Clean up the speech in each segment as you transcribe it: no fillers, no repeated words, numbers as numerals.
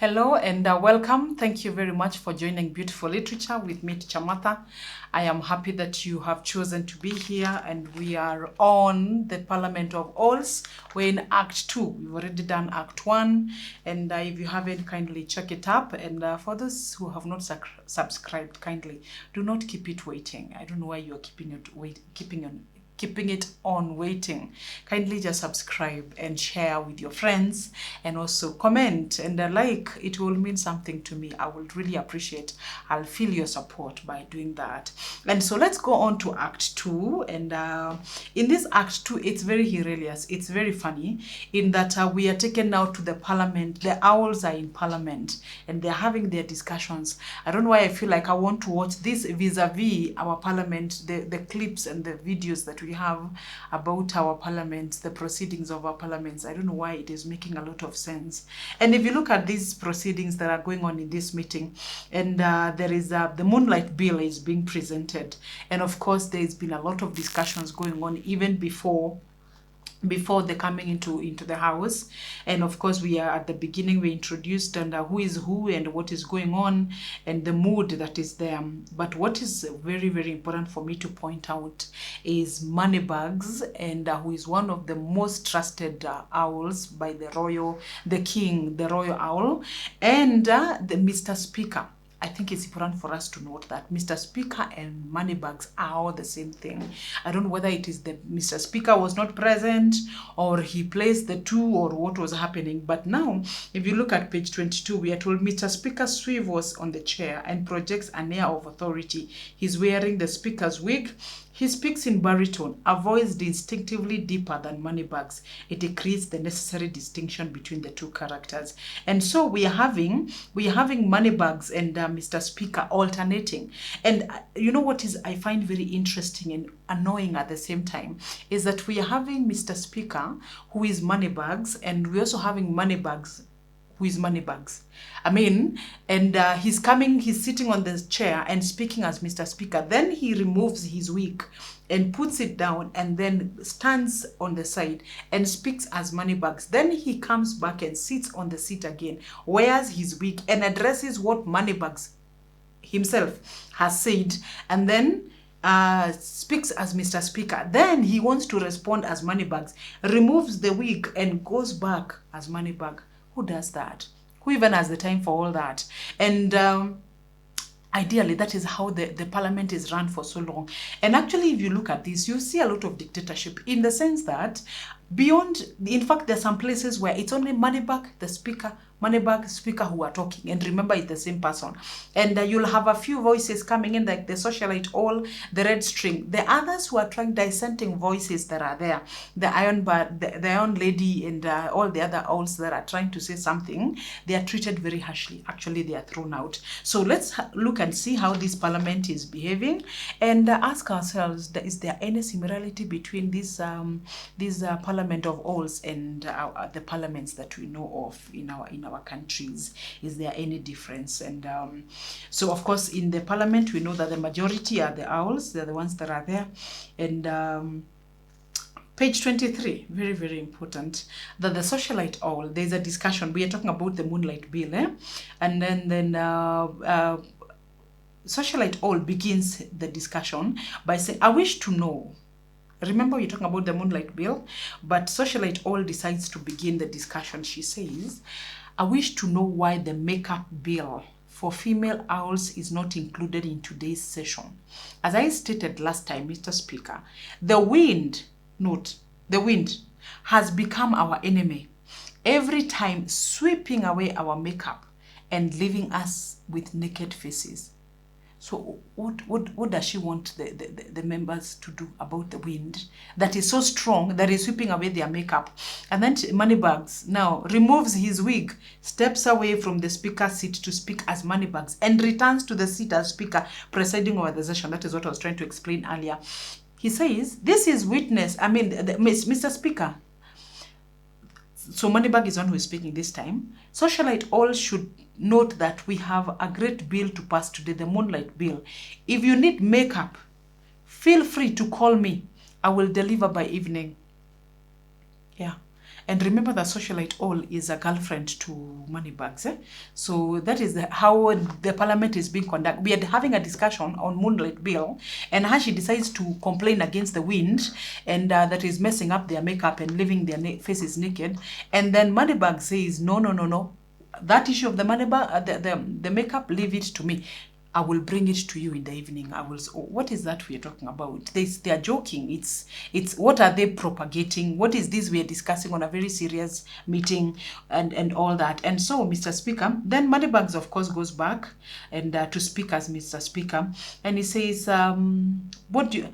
Hello and welcome. Thank you very much for joining Beautiful Literature with me, Teacher Martha. I am happy that you have chosen to be here, and we are on the Parliament of Alls. We're in Act 2. We've already done Act 1, and if you haven't, kindly check it up. And for those who have not subscribed, kindly do not keep it waiting. I don't know why you're keeping it on waiting. Kindly just subscribe and share with your friends, and also comment and like. It will mean something to me. I will really appreciate. I'll feel your support by doing that. And so let's go on to Act 2. And in this Act 2, it's very hilarious. It's very funny in that we are taken now to the Parliament. The owls are in Parliament and they're having their discussions. I don't know why I feel like I want to watch this vis-a-vis our Parliament, the clips and the videos that we have about our parliaments, the proceedings of our parliaments. I don't know why it is making a lot of sense. And if you look at these proceedings that are going on in this meeting, and there is the Moonlight Bill is being presented, and of course there's been a lot of discussions going on even before the coming into the house. And of course we are at the beginning, we introduced and who is who and what is going on and the mood that is there. But what is very, very important for me to point out is Moneybags, and who is one of the most trusted owls by the royal owl, and the Mr. Speaker. I think it's important for us to note that Mr. Speaker and Moneybags are all the same thing. I don't know whether it is the Mr. Speaker was not present or he placed the two or what was happening. But now, if you look at page 22, we are told Mr. Speaker swivels on the chair and projects an air of authority. He's wearing the Speaker's wig. He speaks in baritone, a voice distinctively deeper than Moneybags. It creates the necessary distinction between the two characters. And so we are having Moneybags and Mr. Speaker alternating. And you know what is I find very interesting and annoying at the same time is that we are having Mr. Speaker who is Moneybags, and we're also having Moneybags who is Moneybags. I mean, and he's sitting on the chair and speaking as Mr. Speaker. Then he removes his wig and puts it down and then stands on the side and speaks as Moneybags. Then he comes back and sits on the seat again, wears his wig and addresses what Moneybags himself has said, and then speaks as Mr. Speaker. Then he wants to respond as Moneybags, removes the wig and goes back as Moneybag. Who does that? Who even has the time for all that? And ideally, that is how the parliament is run for so long. And actually, if you look at this, you see a lot of dictatorship in the sense that in fact, there are some places where it's only Moneybag, the Speaker, Moneybag, Speaker who are talking. And remember, it's the same person. And you'll have a few voices coming in, like the socialite owl, the red string. The others who are trying dissenting voices that are there, the iron lady, and all the other owls that are trying to say something, they are treated very harshly. Actually, they are thrown out. So let's look and see how this parliament is behaving, and ask ourselves: is there any similarity between this Parliament of Alls and the parliaments that we know of in our countries? Is there any difference? And so of course in the parliament we know that the majority are the owls. They're the ones that are there. And page 23, very, very important, that the socialite owl, there's a discussion. We are talking about the Moonlight Bill, and then socialite owl begins the discussion by saying, I wish to know. Remember, you're talking about the Moonlight Bill, but socialite owl decides to begin the discussion. She says, I wish to know why the makeup bill for female owls is not included in today's session. As I stated last time, Mr. Speaker, the wind has become our enemy, every time sweeping away our makeup and leaving us with naked faces. So what does she want the members to do about the wind that is so strong that is sweeping away their makeup? And then Moneybags now removes his wig, steps away from the speaker's seat to speak as Moneybags, and returns to the seat as Speaker, presiding over the session. That is what I was trying to explain earlier. He says, this is witness, Mr. Speaker. So Moneybag is one who is speaking this time. Socialite all should note that we have a great bill to pass today, the Moonlight Bill. If you need makeup, feel free to call me. I will deliver by evening. Yeah. And remember that Socialite All is a girlfriend to Moneybags. So that is how the parliament is being conducted. We are having a discussion on Moonlight Bill, and how she decides to complain against the wind, and that is messing up their makeup and leaving their faces naked. And then Moneybag says, no, no, no, no. That issue of the Moneybag, the makeup, leave it to me. I will bring it to you in the evening. I will. What is that we are talking about? They are joking. It's what are they propagating? What is this we are discussing on a very serious meeting and all that? And so, Mr. Speaker, then Moneybags of course goes back and to speak as Mr. Speaker, and he says, "What do you,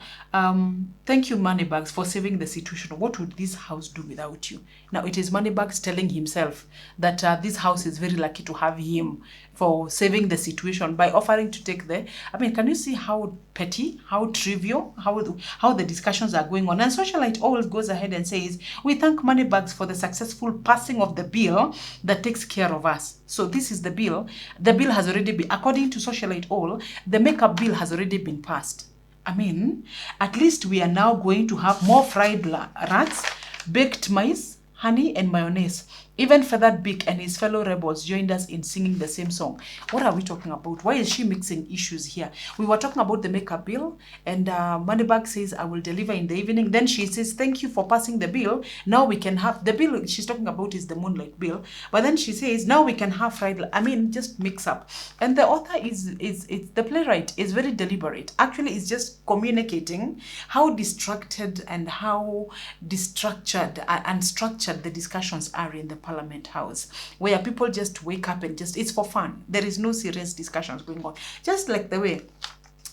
thank you, Moneybags, for saving the situation. What would this house do without you?" Now it is Moneybags telling himself that this house is very lucky to have him for saving the situation by offering to take the, I mean, can you see how petty, how trivial, how the discussions are going on? And Socialite always goes ahead and says, we thank Moneybags for the successful passing of the bill that takes care of us. So this is the bill. The bill has already been, according to Socialite All, the makeup bill has already been passed. I mean, at least we are now going to have more fried rats, baked mice, honey and mayonnaise. Even Feathered Beak and his fellow rebels joined us in singing the same song. What are we talking about? Why is she mixing issues here? We were talking about the makeup bill, and Moneybag says, I will deliver in the evening. Then she says, thank you for passing the bill. Now we can have, the bill she's talking about is the Moonlight Bill. But then she says, now we can have fried, I mean, just mix up. And the author the playwright is very deliberate. Actually, it's just communicating how distracted and how destructured and structured the discussions are in the Parliament House, where people just wake up and just, it's for fun. There is no serious discussions going on. Just like the way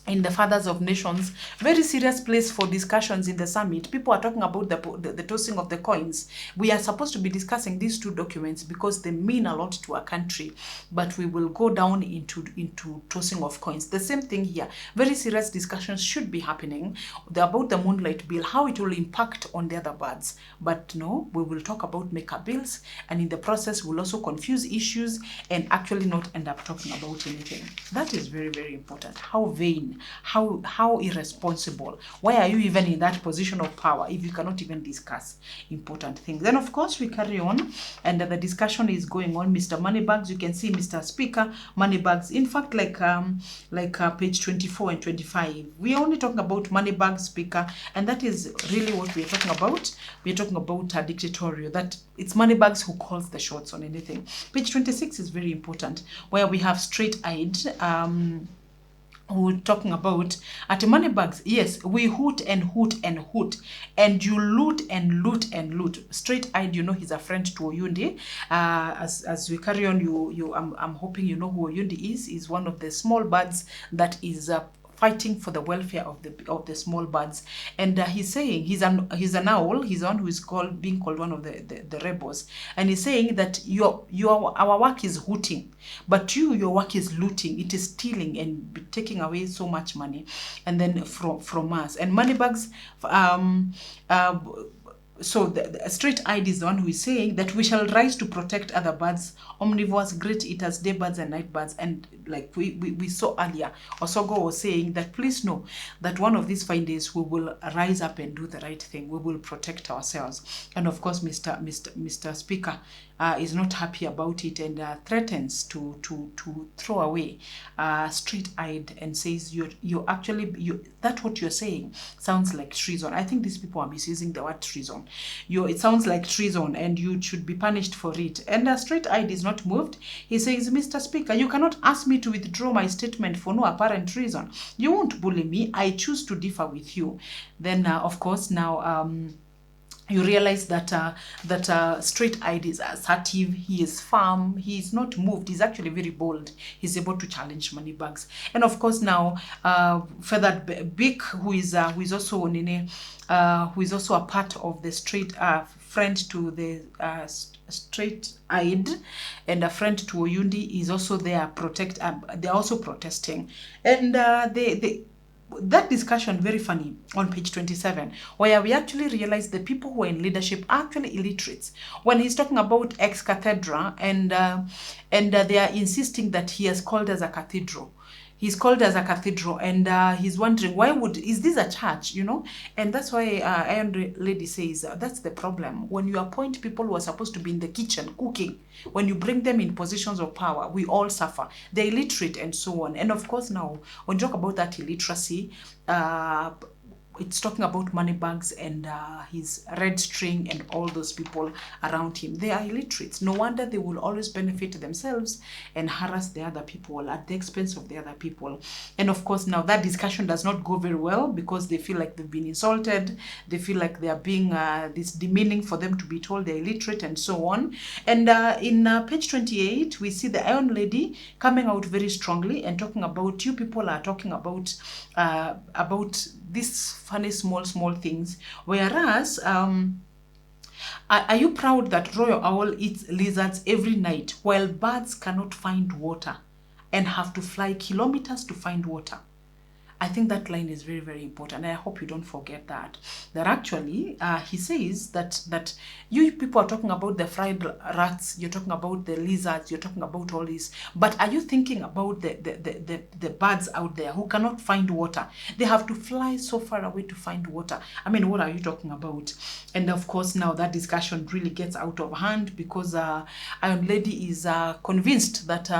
in the Fathers of Nations, very serious place for discussions in the summit. People are talking about the tossing of the coins. We are supposed to be discussing these two documents because they mean a lot to our country, but we will go down into tossing of coins. The same thing here. Very serious discussions should be happening about the Moonlight Bill, how it will impact on the other birds. But no, we will talk about makeup bills, and in the process we'll also confuse issues and actually not end up talking about anything. That is very, very important. How vain, how irresponsible. Why are you even in that position of power if you cannot even discuss important things? Then of course we carry on, and the discussion is going on. Mr. Moneybags, you can see Mr. Speaker, Moneybags, in fact, like page 24 and 25, we are only talking about Moneybags, Speaker, and that is really what we're talking about. We're talking about Dictatorial, that it's Moneybags who calls the shots on anything. Page 26 is very important, where we have straight-eyed we're talking about at Moneybags. Yes, we hoot and hoot and hoot, and you loot and loot and loot. Straight-eyed, you know, he's a friend to Oyundi. As we carry on, I'm hoping you know who Oyundi is. He's one of the small birds that is fighting for the welfare of the small birds, and he's saying he's an owl. He's one who is being called one of the rebels, and he's saying that our work is hooting, but your work is looting. It is stealing and taking away so much money, and then from us. And Moneybags, so the straight-eyed is the one who is saying that we shall rise to protect other birds, omnivores, great eaters, day birds and night birds. And like we saw earlier, Osogo was saying that please know that one of these fine days we will rise up and do the right thing. We will protect ourselves. And of course, Mr. Speaker is not happy about it, and threatens to throw away straight-eyed, and says that what you're saying sounds like treason. I think these people are misusing the word treason. It sounds like treason, and you should be punished for it. And straight-eyed is not moved. He says, Mr. Speaker, you cannot ask me to withdraw my statement for no apparent reason. You won't bully me. I choose to differ with you. Then of course now you realize that straight-eyed is assertive, he is firm, he is not moved, he's actually very bold. He's able to challenge Moneybags. And of course now Feathered Beak, who is also a part of the friend to the straight-eyed, and a friend to Oyundi, is also there. They're also protesting, and that discussion, very funny, on page 27, where we actually realize the people who are in leadership are actually illiterates. When he's talking about ex-cathedra, and they are insisting that he has called as a cathedral. He's called as a cathedral, and he's wondering is this a church, you know? And that's why Iron Lady says that's the problem. When you appoint people who are supposed to be in the kitchen cooking, when you bring them in positions of power, we all suffer. They're illiterate and so on. And of course, now when you talk about that illiteracy, it's talking about money bags and his red string and all those people around him. They are illiterates. No wonder they will always benefit themselves and harass the other people at the expense of the other people. And of course, now that discussion does not go very well because they feel like they've been insulted. They feel like they are being this demeaning for them to be told they're illiterate and so on. And in page 28, we see the Iron Lady coming out very strongly and talking about, you people are talking about these funny small things, whereas are you proud that Royal Owl eats lizards every night while birds cannot find water and have to fly kilometers to find water? I think that line is very, very important. And I hope you don't forget that. That actually, he says that you people are talking about the fried rats, you're talking about the lizards, you're talking about all this. But are you thinking about the birds out there who cannot find water? They have to fly so far away to find water. I mean, what are you talking about? And of course, now that discussion really gets out of hand because Iron Lady is convinced that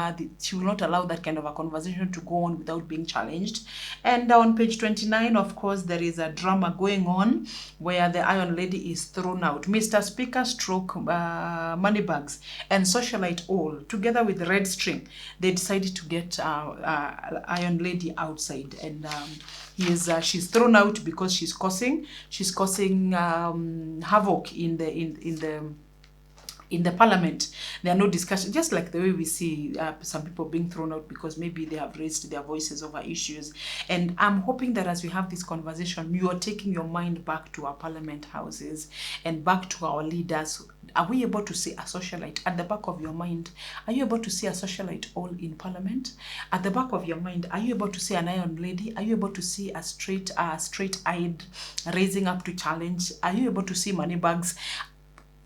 she will not allow that kind of a conversation to go on without being challenged. And on page 29, of course, there is a drama going on where the Iron Lady is thrown out. Mr. Speaker stroke Moneybags and Socialite all, together with the Red String, they decided to get Iron Lady outside. And she's thrown out because she's causing havoc in the parliament. There are no discussions, just like the way we see some people being thrown out because maybe they have raised their voices over issues. And I'm hoping that as we have this conversation, you are taking your mind back to our parliament houses and back to our leaders. Are we able to see a socialite at the back of your mind? Are you able to see a socialite all in parliament? At the back of your mind, are you able to see an Iron Lady? Are you able to see a straight-eyed raising up to challenge? Are you able to see Moneybags?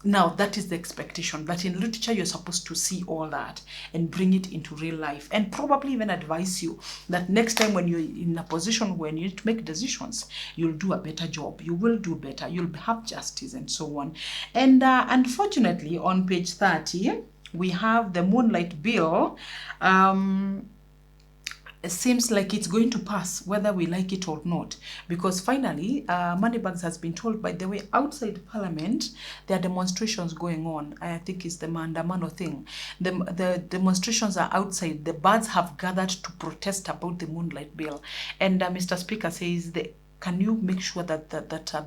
Now, that is the expectation, that in literature you're supposed to see all that and bring it into real life, and probably even advise you that next time when you're in a position where you need to make decisions, you'll do a better job, you will do better, you'll have justice and so on. And unfortunately, on page 30, we have the Moonlight Bill. It seems like it's going to pass whether we like it or not, because finally Moneybags has been told, by the way, outside parliament there are demonstrations going on. I think it's the Mandamano thing. The demonstrations are outside. The birds have gathered to protest about the Moonlight Bill, and Mr. Speaker says can you make sure that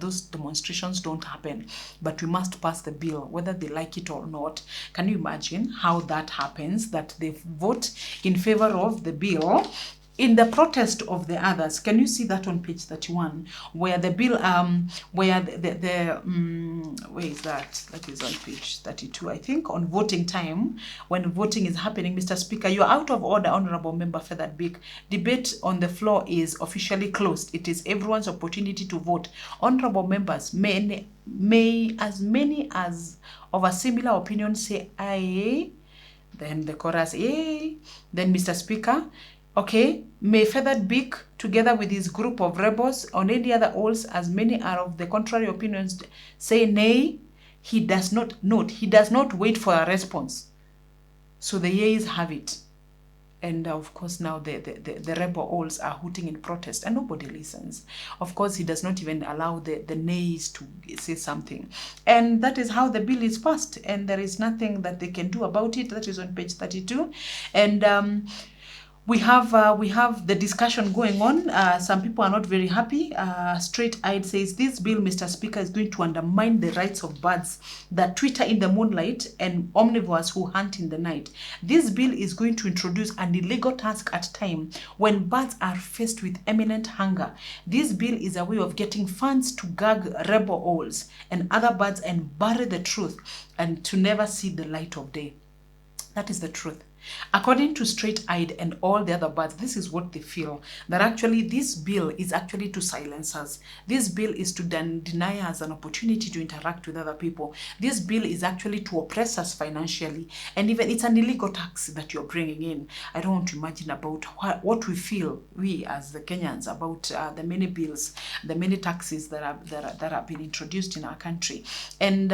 those demonstrations don't happen? But we must pass the bill, whether they like it or not. Can you imagine how that happens, that they vote in favor of the bill in the protest of the others? Can you see that on page 31, where the bill, where where is that? That is on page 32, I think, on voting time, when voting is happening. Mr. Speaker, you are out of order, Honorable Member Feathered Beak. Debate on the floor is officially closed. It is everyone's opportunity to vote. Honorable members, may as many as of a similar opinion say aye. Then the chorus, aye. Then Mr. Speaker, okay, may Feathered Beak, together with his group of rebels, on any other oaths, as many are of the contrary opinions, say nay. He does not wait for a response. So the yeas have it. And of course, now the rebel owls are hooting in protest and nobody listens. Of course, he does not even allow the nays to say something. And that is how the bill is passed. And there is nothing that they can do about it. That is on page 32. And we have the discussion going on. Some people are not very happy. Straight-eyed says, this bill, Mr. Speaker, is going to undermine the rights of birds that twitter in the moonlight and omnivores who hunt in the night. This bill is going to introduce an illegal task at time when birds are faced with imminent hunger. This bill is a way of getting funds to gag rebel owls and other birds and bury the truth and to never see the light of day. That is the truth. According to Straight-Eyed and all the other birds, this is what they feel, that actually this bill is actually to silence us. This bill is to deny us an opportunity to interact with other people. This bill is actually to oppress us financially. And even it's an illegal tax that you're bringing in. I don't want to imagine about what we feel, we as the Kenyans, about the many bills, the many taxes that have been introduced in our country. And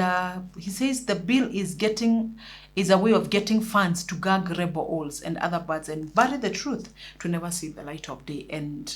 he says the bill is a way of getting funds to gag rebel owls and other birds and bury the truth to never see the light of day. And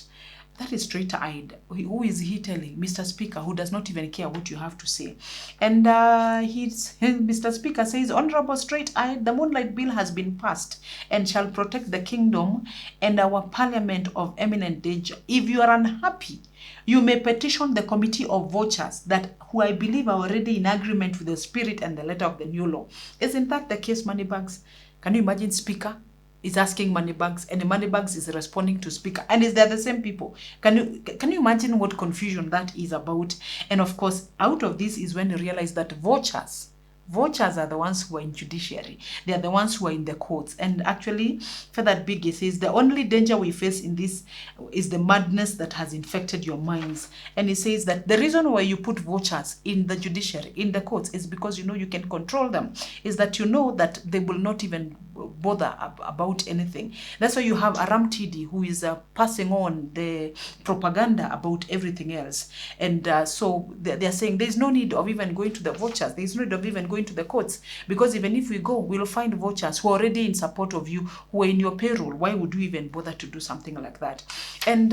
that is Straight-Eyed. Who is he telling? Mr. Speaker, who does not even care what you have to say. And Mr. Speaker says, Honorable Straight-Eyed, the Moonlight Bill has been passed and shall protect the kingdom and our parliament of eminent danger. If you are unhappy, you may petition the committee of vouchers who I believe are already in agreement with the spirit and the letter of the new law. Isn't that the case, Moneybags? Can you imagine Speaker is asking Moneybags and the Moneybags is responding to Speaker, and they're the same people? Can you imagine what confusion that is about? And of course, out of this is when you realize that vouchers are the ones who are in judiciary. They are the ones who are in the courts. And actually, for that big, it says, the only danger we face in this is the madness that has infected your minds. And it says that the reason why you put vouchers in the judiciary, in the courts, is because you know you can control them. Is that you know that they will not even bother about anything. That's why you have Aramiti, who is passing on the propaganda about everything else. And so they're saying there's no need of even going to the vouchers. There's no need of even going to the courts, because even if we go, we'll find vouchers who are already in support of you, who are in your payroll. Why would you even bother to do something like that? And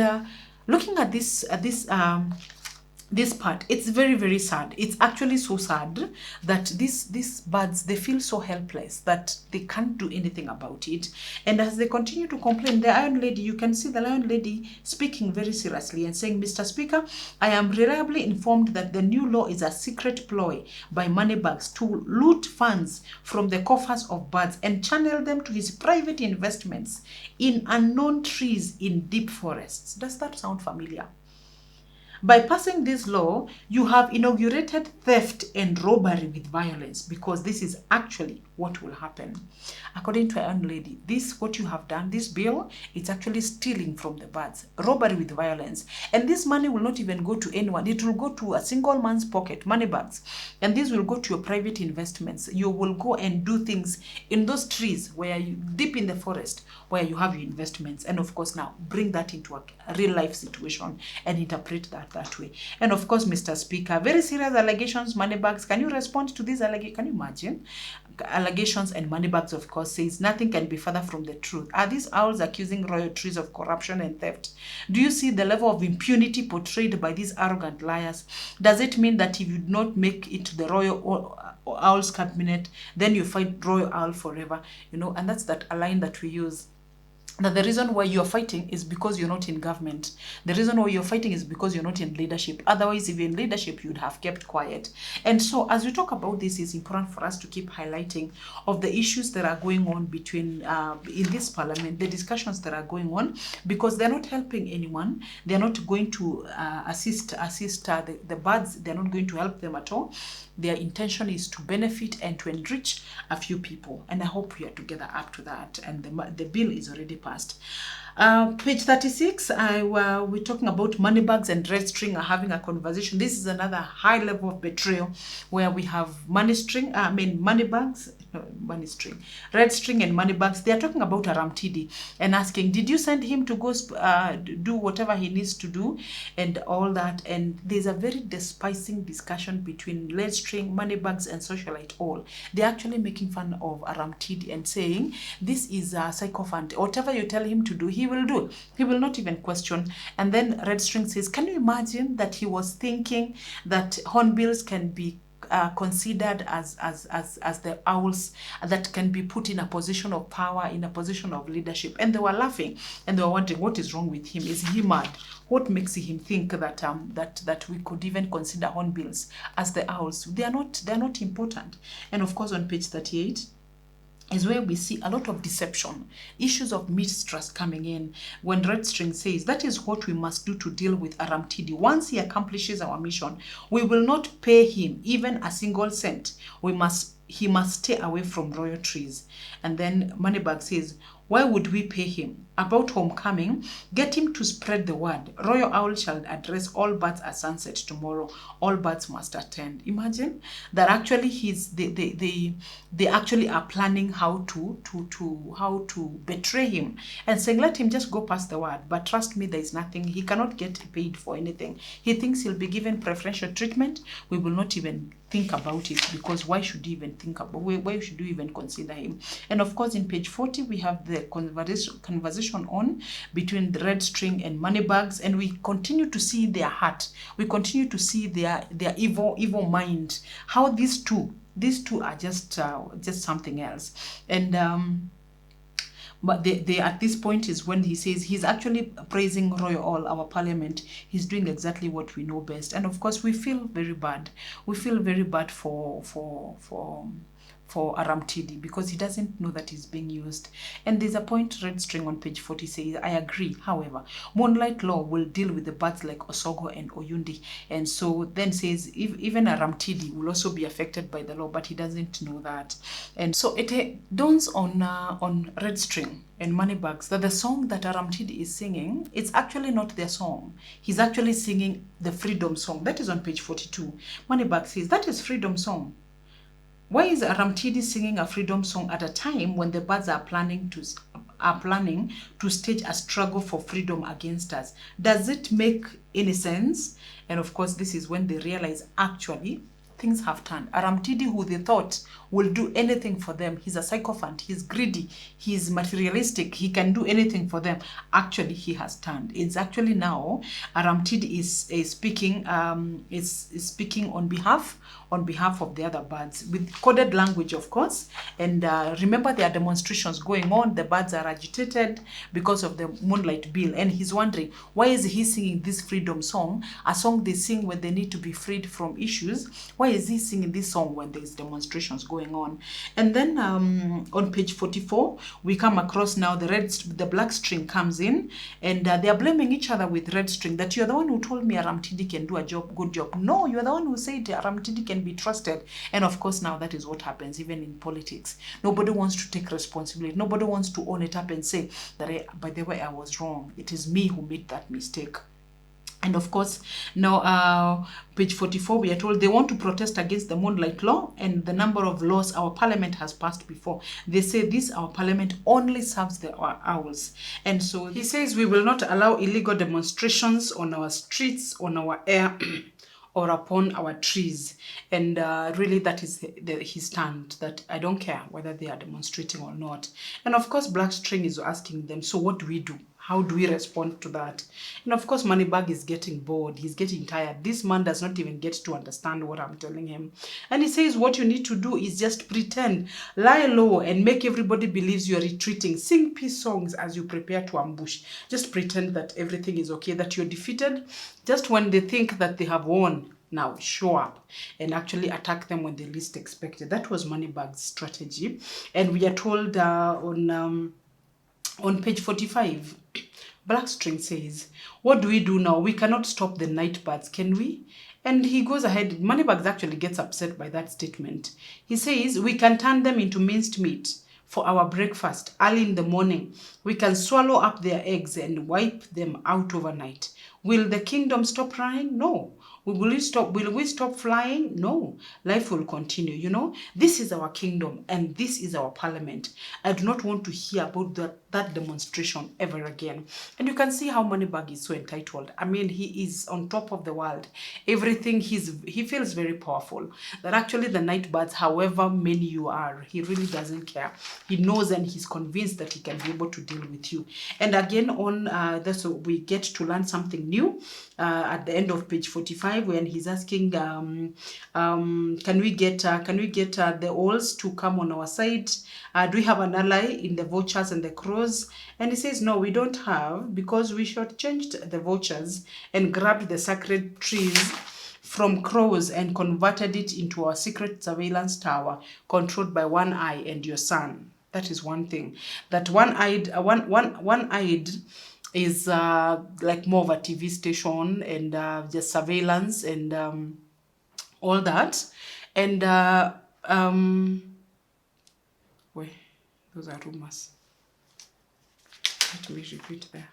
looking at this part, it's very, very sad. It's actually so sad that these birds, they feel so helpless that they can't do anything about it. And as they continue to complain, the Iron Lady, you can see the Lion Lady speaking very seriously and saying, Mr. Speaker, I am reliably informed that the new law is a secret ploy by Moneybags to loot funds from the coffers of birds and channel them to his private investments in unknown trees in deep forests. Does that sound familiar? By passing this law, you have inaugurated theft and robbery with violence, because this is actually what will happen. According to Iron Lady, what you have done, this bill, it's actually stealing from the birds, robbery with violence. And this money will not even go to anyone. It will go to a single man's pocket, Moneybags. And this will go to your private investments. You will go and do things in those trees where you, deep in the forest, where you have your investments. And of course, now bring that into a real life situation and interpret that way. And of course, Mr. Speaker, very serious allegations, Moneybags. Can you respond to these allegations? Can you imagine? Allegations, and Moneybags, of course, says nothing can be further from the truth. Are these owls accusing royal trees of corruption and theft? Do you see the level of impunity portrayed by these arrogant liars? Does it mean that if you do not make it to the royal owls cabinet, then you fight royal owl forever? You know, and that's that a line that we use. That the reason why you're fighting is because you're not in government. The reason why you're fighting is because you're not in leadership. Otherwise, if you're in leadership, you'd have kept quiet. And so as we talk about this, it's important for us to keep highlighting of the issues that are going on between, in this parliament, the discussions that are going on, because they're not helping anyone. They're not going to assist the birds. They're not going to help them at all. Their intention is to benefit and to enrich a few people. And I hope we are together up to that. And the bill is already passed. Page 36, we're talking about Moneybags and Red String are having a conversation. This is another high level of betrayal where we have Moneybags, Money String, Red String and Moneybags. They are talking about Aramiti and asking, did you send him to go do whatever he needs to do and all that? And there's a very despising discussion between Red String, Moneybags and Socialite all. They're actually making fun of Aramiti and saying, this is a sycophant. Whatever you tell him to do, he will do. He will not even question. And then Red String says, can you imagine that he was thinking that hornbills can be considered as the owls that can be put in a position of power, in a position of leadership? And they were laughing and they were wondering, what is wrong with him? Is he mad? What makes him think that that we could even consider hornbills as the owls? They're not important. And of course, on page 38 is where we see a lot of deception, issues of mistrust coming in, when Red String says, that is what we must do to deal with Aramiti. Once he accomplishes our mission, we will not pay him even a single cent. We must he must stay away from royal trees. And then Moneybag says, why would we pay him? About homecoming, get him to spread the word. Royal Owl shall address all birds at sunset tomorrow. All birds must attend. Imagine that actually they actually are planning how to betray him and saying, let him just go past the word. But trust me, there is nothing. He cannot get paid for anything. He thinks he'll be given preferential treatment. We will not even think about it, because why should you even think about, why should you even consider him? And of course, in page 40, we have the conversation on between the Red String and Moneybags, and we continue to see their heart. We continue to see their evil mind. How these two are just something else. And but they at this point is when he says he's actually praising Royal All, our parliament. He's doing exactly what we know best. And of course, we feel very bad. We feel very bad for Aramiti, because he doesn't know that he's being used. And there's a point, Red String on page 40 says, I agree. However, moonlight law will deal with the birds like Osogo and Oyundi. And so then says, even Aramiti will also be affected by the law, but he doesn't know that. And so it dawns on Red String and Moneybags that the song that Aramiti is singing, it's actually not their song. He's actually singing the freedom song. That is on page 42. Moneybags says, that is freedom song. Why is Aramiti singing a freedom song at a time when the birds are planning to stage a struggle for freedom against us? Does it make any sense? And of course, this is when they realize actually things have turned. Aramiti, who they thought will do anything for them, he's a sycophant, he's greedy, he's materialistic, he can do anything for them. Actually, he has turned. It's actually now Aramiti is speaking on behalf of the other birds with coded language, of course. And remember, there are demonstrations going on. The birds are agitated because of the moonlight bill, and he's wondering, why is he singing this freedom song, a song they sing when they need to be freed from issues? Why is he singing this song when there's demonstrations going on? And then on page 44, we come across now the Black String comes in, and they are blaming each other with Red String, that you're the one who told me Aramiti can do a good job. No, you're the one who said Aramiti can be trusted. And of course, now that is what happens even in politics. Nobody wants to take responsibility. Nobody wants to own it up and say that, by the way, I was wrong. It is me who made that mistake. And of course, now page 44, we are told they want to protest against the moonlight law and the number of laws our parliament has passed before. They say this, our parliament only serves the owls. And so he says we will not allow illegal demonstrations on our streets, on our air, or upon our trees. And really that is his stand, that I don't care whether they are demonstrating or not. And of course, Black String is asking them, so what do we do? How do we respond to that? And of course, Moneybag is getting bored. He's getting tired. This man does not even get to understand what I'm telling him. And he says, what you need to do is just pretend, lie low and make everybody believes you're retreating. Sing peace songs as you prepare to ambush. Just pretend that everything is okay, that you're defeated. Just when they think that they have won, now show up and actually attack them when they least expect it. That was Moneybag's strategy. And we are told on page 45, Black String says, what do we do now? We cannot stop the night birds, can we? And he goes ahead. Moneybags actually gets upset by that statement. He says, we can turn them into minced meat for our breakfast early in the morning. We can swallow up their eggs and wipe them out overnight. Will the kingdom stop running? No. Will we stop flying? No. Life will continue. You know, this is our kingdom and this is our parliament. I do not want to hear about that demonstration ever again. And you can see how Moneybag is so entitled. I mean, he is on top of the world. Everything, he feels very powerful. That actually the night birds, however many you are, he really doesn't care. He knows and he's convinced that he can be able to deal with you. And again, on that's we get to learn something new at the end of page 45. When he's asking, can we get the owls to come on our side? Do we have an ally in the vultures and the crows? And he says, no, we don't have, because we shortchanged the vultures and grabbed the sacred trees from crows and converted it into our secret surveillance tower controlled by One Eye and your son. That is one thing. That one-eyed is like more of a TV station and just surveillance and all that. And Wait, those are rumors. Let me repeat there.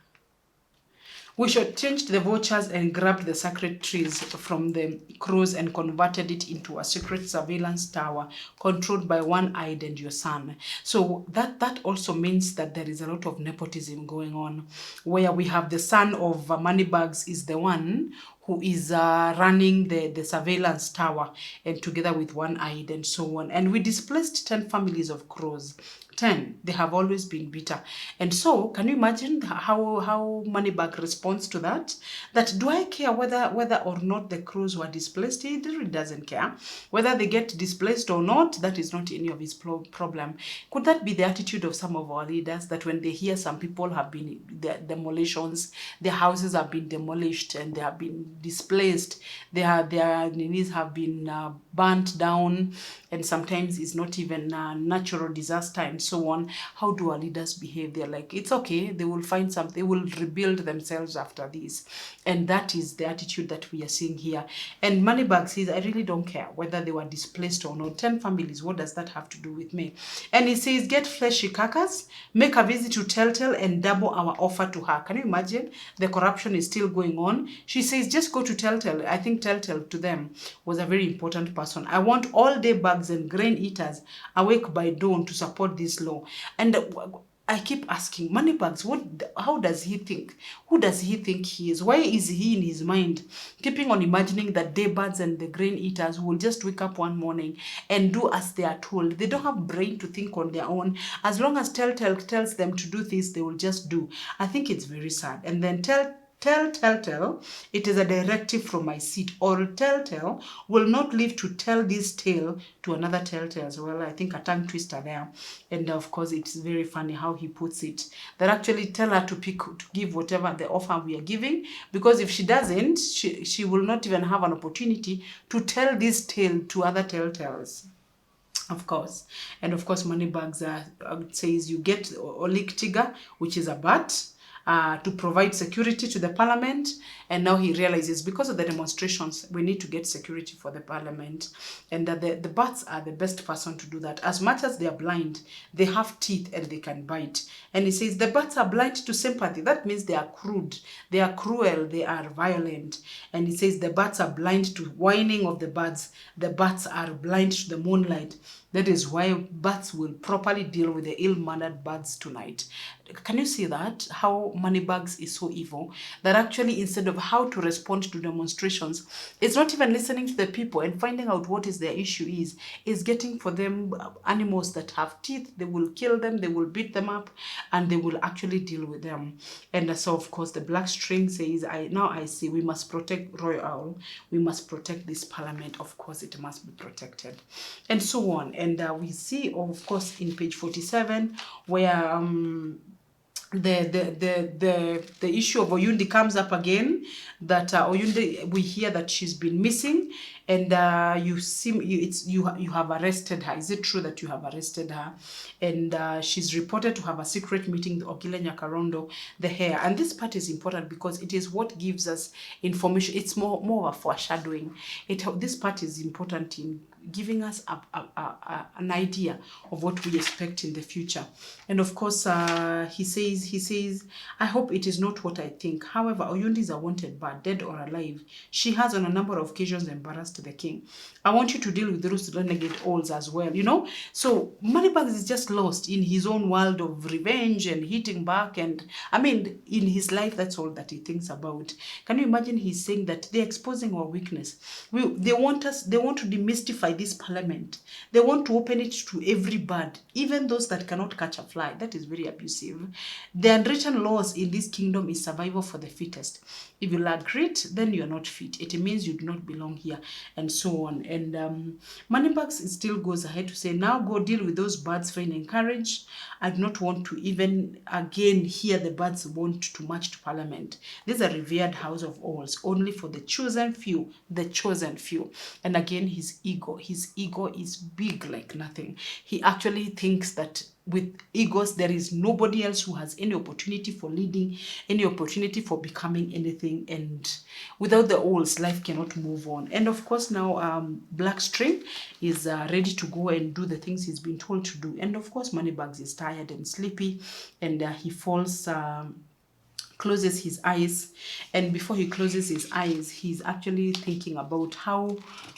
We should change the vultures and grabbed the sacred trees from the crows and converted it into a secret surveillance tower controlled by one-eyed and your son. So that also means that there is a lot of nepotism going on, where we have the son of Moneybags is the one who is running the surveillance tower, and together with one-eyed and so on. And we displaced 10 families of crows. 10. They have always been bitter. And so, can you imagine how Moneybag responds to that? That, do I care whether or not the crows were displaced? He really doesn't care. Whether they get displaced or not, that is not any of his problem. Could that be the attitude of some of our leaders, that when they hear some people have been, their demolitions, their houses have been demolished and they have been displaced, their knees have been burnt down, and sometimes it's not even a natural disaster and so on, how do our leaders behave? They're like, it's okay, they will find something, they will rebuild themselves after this. And that is the attitude that we are seeing here. And Moneybag says, I really don't care whether they were displaced or not. 10 families, what does that have to do with me? And he says, get fleshy carcass, make a visit to Telltale and double our offer to her. Can you imagine? The corruption is still going on. She says, just go to Telltale. I think Telltale to them was a very important person. I want all day bugs and grain eaters awake by dawn to support this law. And I keep asking, Moneybags, how does he think? Who does he think he is? Why is he in his mind keeping on imagining that daybirds and the grain eaters will just wake up one morning and do as they are told? They don't have brain to think on their own. As long as Telltale tells them to do this, they will just do. I think it's very sad. And then Telltale, it is a directive from my seat, or Telltale will not live to tell this tale to another Telltale as well. I think a tongue twister there. And of course, it's very funny how he puts it. That actually tell her to give whatever the offer we are giving, because if she doesn't, she will not even have an opportunity to tell this tale to other Telltales. Of course. And of course, Moneybags says you get Olik Tiger, which is a bat, to provide security to the parliament. And now he realizes, because of the demonstrations, we need to get security for the parliament. And that the bats are the best person to do that. As much as they are blind, they have teeth and they can bite. And he says the bats are blind to sympathy. That means they are crude, they are cruel, they are violent. And he says the bats are blind to whining of the birds. The bats are blind to the moonlight. That is why bats will properly deal with the ill-mannered birds tonight. Can you see that? How Moneybags is so evil, that actually instead of how to respond to demonstrations, it's not even listening to the people and finding out what is their issue is getting for them animals that have teeth. They will kill them, they will beat them up, and they will actually deal with them. And so of course the black string says, I see we must protect Royal, we must protect this parliament. Of course it must be protected, and so on. And we see, of course, in page 47, where the issue of Oyundi comes up again, that Oyundi, we hear that she's been missing, and you have arrested her. Is it true that you have arrested her? And she's reported to have a secret meeting with Ogile Nyakarondo, the heir. And this part is important because it is what gives us information. It's more of a foreshadowing. This part is important in giving us an idea of what we expect in the future. And of course, he says, I hope it is not what I think. However, Oyundi is a wanted bird, dead or alive. She has on a number of occasions embarrassed the king. I want you to deal with those renegade owls as well, you know? So Moneybags is just lost in his own world of revenge and hitting back. And I mean, in his life, that's all that he thinks about. Can you imagine he's saying that they're exposing our weakness? They want to demystify this parliament. They want to open it to every bird, even those that cannot catch a fly. That is very abusive. The unwritten laws in this kingdom is survival for the fittest. If you lack grit, then you are not fit. It means you do not belong here, and so on. And Moneybags still goes ahead to say, now go deal with those birds feeling encouraged. I do not want to even again hear the birds want to march to parliament. This is a revered house of owls, only for the chosen few, the chosen few. And again, his ego his ego is big like nothing. He actually thinks that with egos, there is nobody else who has any opportunity for leading, any opportunity for becoming anything. And without the owls, life cannot move on. And of course, now Blackstream is ready to go and do the things he's been told to do. And of course, Moneybags is tired and sleepy, and he falls... closes his eyes, and before he closes his eyes, he's actually thinking about how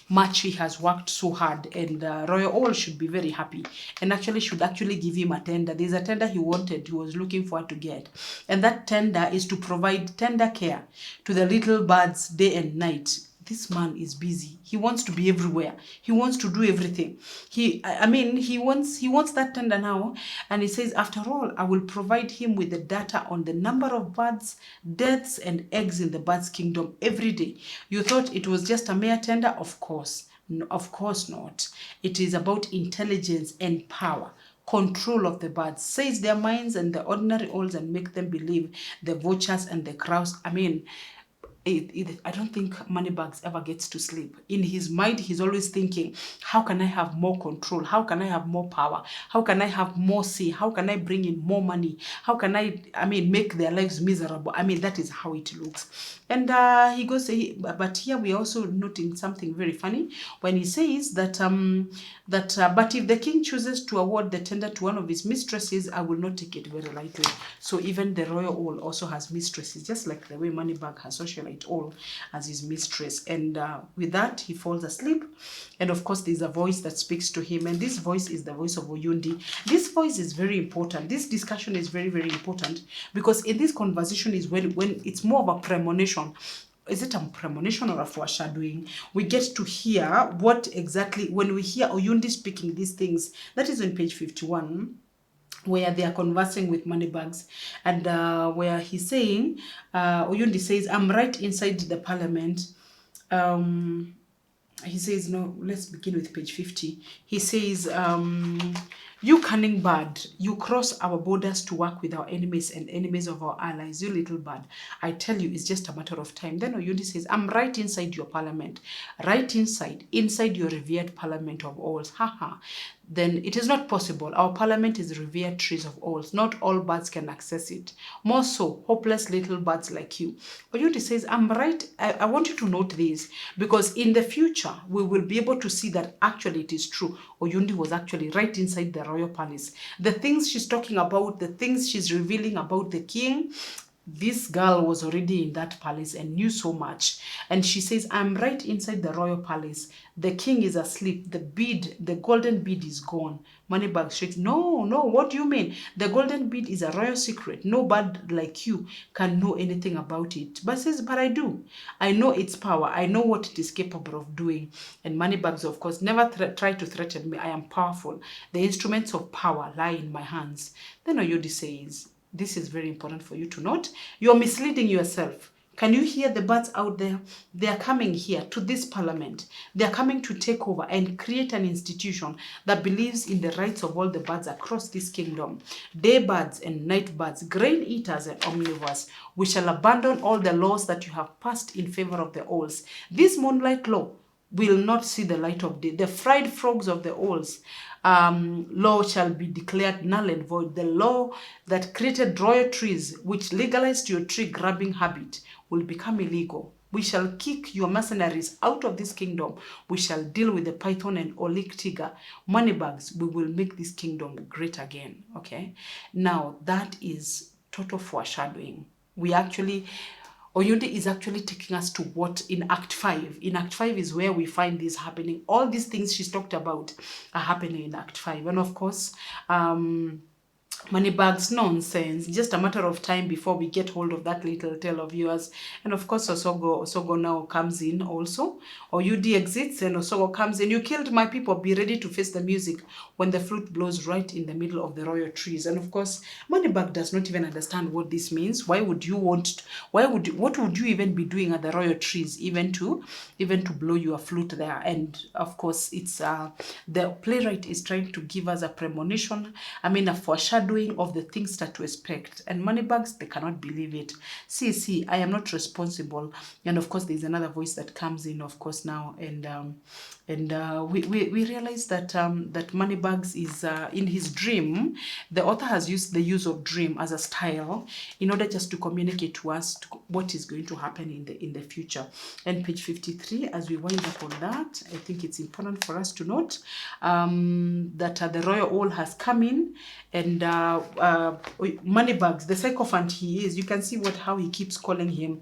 much he has worked so hard, and Royal Owl should be very happy and actually should actually give him a tender. There's a tender he wanted, he was looking for to get, and that tender is to provide tender care to the little birds day and night. This man is busy. He wants to be everywhere. He wants to do everything. He wants that tender now. And he says, after all, I will provide him with the data on the number of birds, deaths, and eggs in the birds' kingdom every day. You thought it was just a mere tender? Of course. No, of course not. It is about intelligence and power. Control of the birds, says their minds and the ordinary owls, and make them believe the vultures and the crows. I don't think Moneybags ever gets to sleep. In his mind, he's always thinking, how can I have more control? How can I have more power? How can I have more say? How can I bring in more money? How can I make their lives miserable? That is how it looks. And he goes, but here we are also noting something very funny when he says that, but if the king chooses to award the tender to one of his mistresses, I will not take it very lightly. So even the royal owl also has mistresses, just like the way Moneybag has socialized all as his mistress. And with that, he falls asleep. And of course, there's a voice that speaks to him, and this voice is the voice of Oyundi. This voice is very important. This discussion is very, very important, because in this conversation is when it's more of a premonition. Is it a premonition or a foreshadowing? We get to hear what exactly, when we hear Oyundi speaking these things, that is on page 51, where they are conversing with Moneybags, and where he's saying, Oyundi says, I'm right inside the parliament. He says, no, let's begin with page 50. He says, you cunning bird, you cross our borders to work with our enemies and enemies of our allies, you little bird. I tell you, it's just a matter of time. Then Oyundi says, I'm right inside your parliament, right inside your revered parliament of owls. Haha. Then it is not possible. Our parliament is revered trees of owls. Not all birds can access it. More so, hopeless little birds like you. Oyundi says, I'm right. I want you to note this, because in the future, we will be able to see that actually it is true. Oyundi was actually right inside the royal palace. The things she's talking about, the things she's revealing about the king, this girl was already in that palace and knew so much. And she says, I'm right inside the royal palace. The king is asleep. The golden bead is gone. Moneybag shakes. No, what do you mean? The golden bead is a royal secret. No bird like you can know anything about it. But says, but I do. I know its power. I know what it is capable of doing. And Moneybags, of course, never try to threaten me. I am powerful. The instruments of power lie in my hands. Then Oyundi says, this is very important for you to note. You're misleading yourself. Can you hear the birds out there? They are coming here to this parliament. They are coming to take over and create an institution that believes in the rights of all the birds across this kingdom. Day birds and night birds, grain eaters and omnivores. We shall abandon all the laws that you have passed in favor of the owls. This moonlight law will not see the light of day. The fried frogs of the owls law shall be declared null and void. The law that created royal trees, which legalized your tree grabbing habit, will become illegal. We shall kick your mercenaries out of this kingdom. We shall deal with the python and olik tiger. Moneybags, we will make this kingdom great again. Okay? Now, that is total foreshadowing. Oyundi is actually taking us to what in Act 5. In Act 5 is where we find this happening. All these things she's talked about are happening in Act 5. And of course, Moneybags nonsense. Just a matter of time before we get hold of that little tale of yours. And of course, Osogo now comes in also. Oyundi exits and Osogo comes in. You killed my people. Be ready to face the music when the flute blows right in the middle of the royal trees. And of course, Moneybag does not even understand what this means. What would you even be doing at the royal trees, even to blow your flute there? And of course, it's the playwright is trying to give us a premonition. A foreshadow foreshadowing of the things that to expect. And moneybags, they cannot believe it. See, I am not responsible. And of course, there's another voice that comes in, of course, now. And we realize that that moneybags is in his dream. The author has used the use of dream as a style in order just to communicate to us what is going to happen in the future. And page 53, as we wind up on that, I think it's important for us to note that the royal owl has come in, and moneybags, the sycophant he is, you can see how he keeps calling him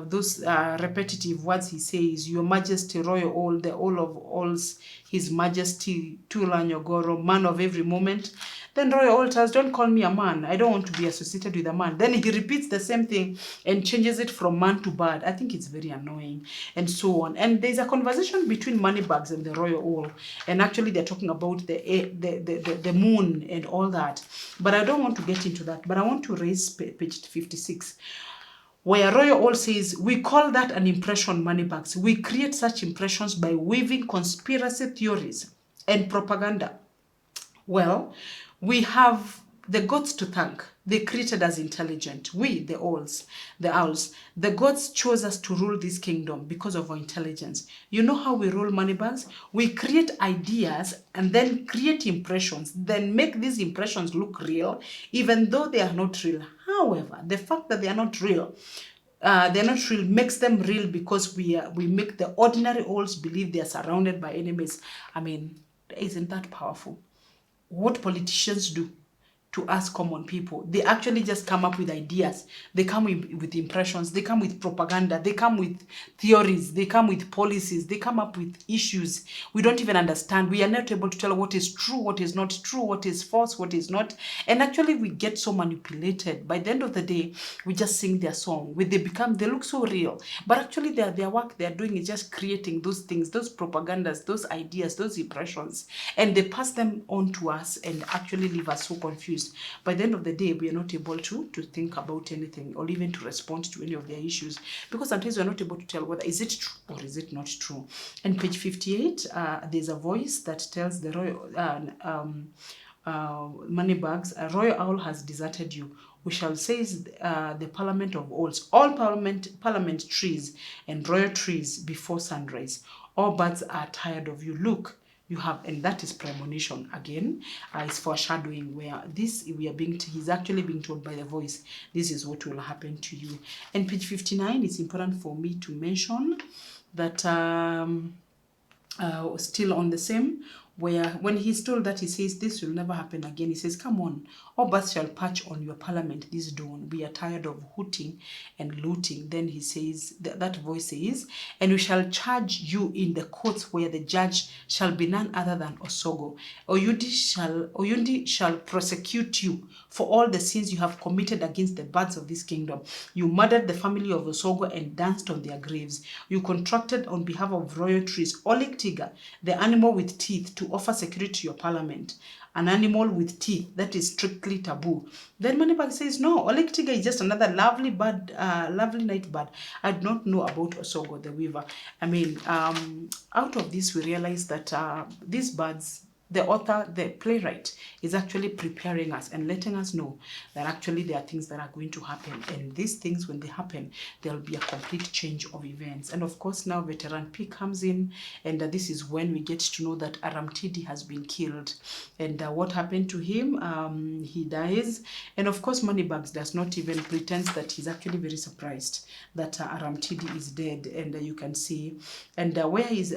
those repetitive words he says: Your Majesty, royal owl, the owl of owls, His Majesty, Tula Nyogoro, man of every moment. Then royal owl tells, don't call me a man. I don't want to be associated with a man. Then he repeats the same thing and changes it from man to bird. I think it's very annoying, and so on. And there's a conversation between moneybags and the royal owl, and actually they're talking about the moon and all that. But I don't want to get into that. But I want to raise page 56. Where royal owl says, we call that an impression, moneybags. We create such impressions by weaving conspiracy theories and propaganda. Well, we have the gods to thank. They created us intelligent. We, the owls. The gods chose us to rule this kingdom because of our intelligence. You know how we rule, moneybags? We create ideas and then create impressions, then make these impressions look real, even though they are not real. However, the fact that they are not real, makes them real, because we make the ordinary owls believe they are surrounded by enemies. I mean, isn't that powerful? What politicians do to us common people, they actually just come up with ideas. They come with impressions. They come with propaganda. They come with theories. They come with policies. They come up with issues we don't even understand. We are not able to tell what is true, what is not true, what is false, what is not. And actually we get so manipulated. By the end of the day, we just sing their song. They look so real. But actually their work they're doing is just creating those things, those propagandas, those ideas, those impressions. And they pass them on to us and actually leave us so confused. By the end of the day, we are not able to think about anything or even to respond to any of their issues, because sometimes we're not able to tell whether is it true or is it not true. And page 58, there's a voice that tells the royal moneybags, a royal owl has deserted you. We shall seize the parliament of owls, all parliament trees and royal trees before sunrise. All birds are tired of you. Look, you have, and that is premonition again. It's foreshadowing, where he's actually being told by the voice, this is what will happen to you. And page 59, it's important for me to mention that still on the same, where when he's told that, he says, this will never happen again. He says, come on, all birds shall perch on your parliament this dawn. We are tired of hooting and looting. Then he says, that voice says, and we shall charge you in the courts where the judge shall be none other than Osogo. Oyundi shall prosecute you for all the sins you have committed against the birds of this kingdom. You murdered the family of Osogo and danced on their graves. You contracted on behalf of royal trees, Olik Tiga, the animal with teeth, to offer security to your parliament. An animal with teeth, that is strictly taboo. Then Moneybag says, no, Olik Tiga is just another lovely bird, lovely night bird. I do not know about Osogo the weaver. I mean, out of this we realize that these birds, the author, the playwright, is actually preparing us and letting us know that actually there are things that are going to happen. And these things, when they happen, there will be a complete change of events. And of course, now Veteran P comes in, and this is when we get to know that Aramiti has been killed. And what happened to him? He dies. And of course, Moneybags does not even pretend that he's actually very surprised that Aramiti is dead. And you can see, and where is...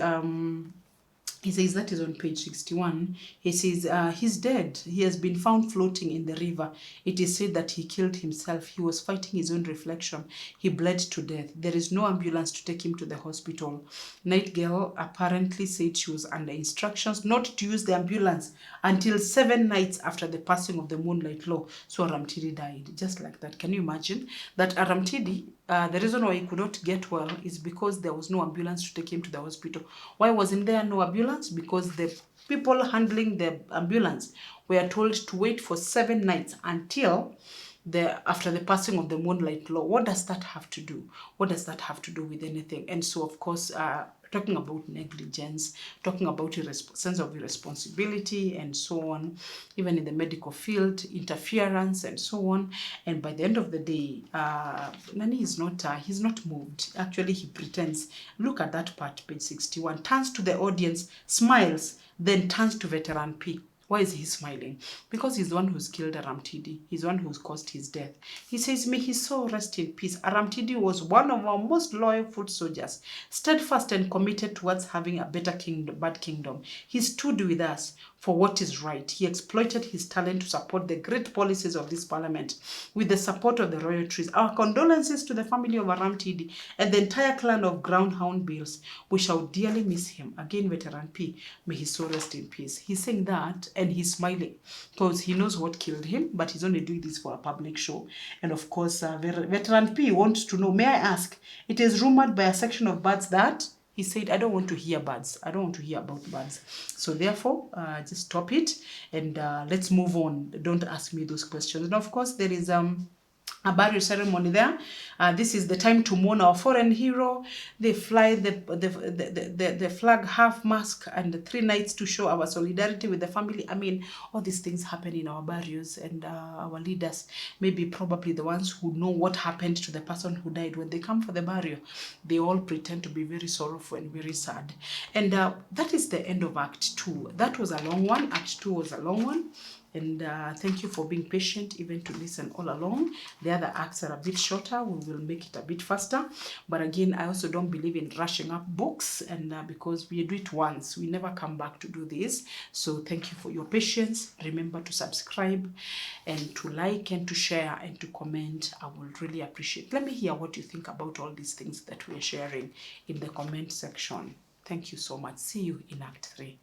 he says, that is on page 61. He says, he's dead. He has been found floating in the river. It is said that he killed himself. He was fighting his own reflection. He bled to death. There is no ambulance to take him to the hospital. Night Girl apparently said she was under instructions not to use the ambulance until 7 nights after the passing of the moonlight law. So Aramtidi died. Just like that. Can you imagine that Aramtidi, the reason why he could not get well is because there was no ambulance to take him to the hospital. Why wasn't there no ambulance? Because the people handling the ambulance were told to wait for 7 nights until after the passing of the moonlight law. What does that have to do? What does that have to do with anything? And so, of course, talking about negligence, talking about sense of irresponsibility and so on, even in the medical field, interference and so on. And by the end of the day, Nani is not, he's not moved. Actually, he pretends. Look at that part, page 61. Turns to the audience, smiles, then turns to veteran P. Why is he smiling? Because he's the one who's killed Aramiti. He's the one who's caused his death. He says, may his soul rest in peace. Aramiti was one of our most loyal foot soldiers, steadfast and committed towards having a better kingdom, bad kingdom. He stood with us for what is right. He exploited his talent to support the great policies of this parliament with the support of the royalties. Our condolences to the family of Aramtidi and the entire clan of Groundhound Bills. We shall dearly miss him. Again, veteran P, may his soul rest in peace. He's saying that and he's smiling because he knows what killed him, but he's only doing this for a public show. And of course, veteran P wants to know, may I ask, it is rumored by a section of birds that he said, I don't want to hear birds. I don't want to hear about birds. So therefore, just stop it and let's move on. Don't ask me those questions. And of course, there is a burial ceremony there. This is the time to mourn our foreign hero. They fly the flag half mast and the 3 nights to show our solidarity with the family. I mean, all these things happen in our burials, and our leaders, maybe probably the ones who know what happened to the person who died, when they come for the burial, they all pretend to be very sorrowful and very sad. And that is the end of Act 2. That was a long one. Act 2 was a long one. And thank you for being patient, even to listen all along. The other acts are a bit shorter. We will make it a bit faster. But again, I also don't believe in rushing up books. And because we do it once, we never come back to do this. So thank you for your patience. Remember to subscribe and to like and to share and to comment. I will really appreciate. Let me hear what you think about all these things that we are sharing in the comment section. Thank you so much. See you in Act 3.